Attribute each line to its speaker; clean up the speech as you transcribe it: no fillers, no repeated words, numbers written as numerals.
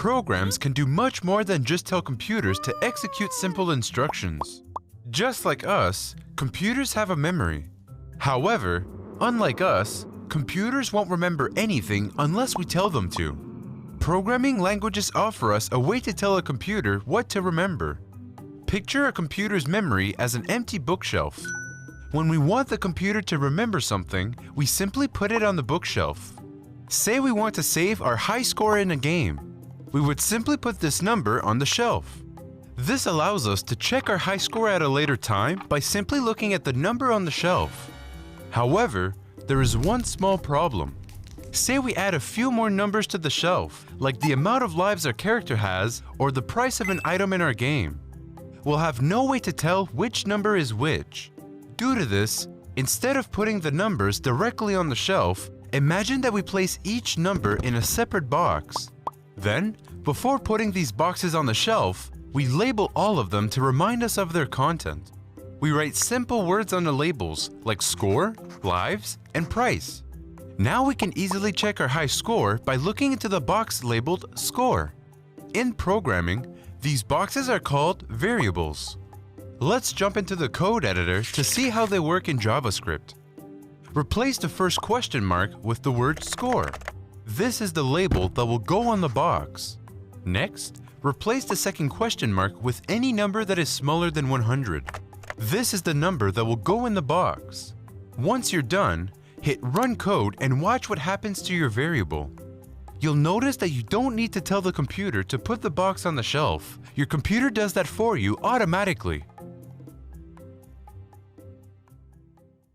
Speaker 1: Programs can do much more than just tell computers to execute simple instructions. Just like us, computers have a memory. However, unlike us, computers won't remember anything unless we tell them to. Programming languages offer us a way to tell a computer what to remember. Picture a computer's memory as an empty bookshelf. When we want the computer to remember something, we simply put it on the bookshelf. Say we want to save our high score in a game. We would simply put this number on the shelf. This allows us to check our high score at a later time by simply looking at the number on the shelf. However, there is one small problem. Say we add a few more numbers to the shelf, like the amount of lives our character has or the price of an item in our game. We'll have no way to tell which number is which. Due to this, instead of putting the numbers directly on the shelf, imagine that we place each number in a separate box. Then, before putting these boxes on the shelf, we label all of them to remind us of their content. We write simple words on the labels like score, lives, and price. Now we can easily check our high score by looking into the box labeled score. In programming, these boxes are called variables. Let's jump into the code editor to see how they work in JavaScript. Replace the first question mark with the word score. This is the label that will go on the box. Next, replace the second question mark with any number that is smaller than 100. This is the number that will go in the box. Once you're done, hit Run Code and watch what happens to your variable. You'll notice that you don't need to tell the computer to put the box on the shelf. Your computer does that for you automatically.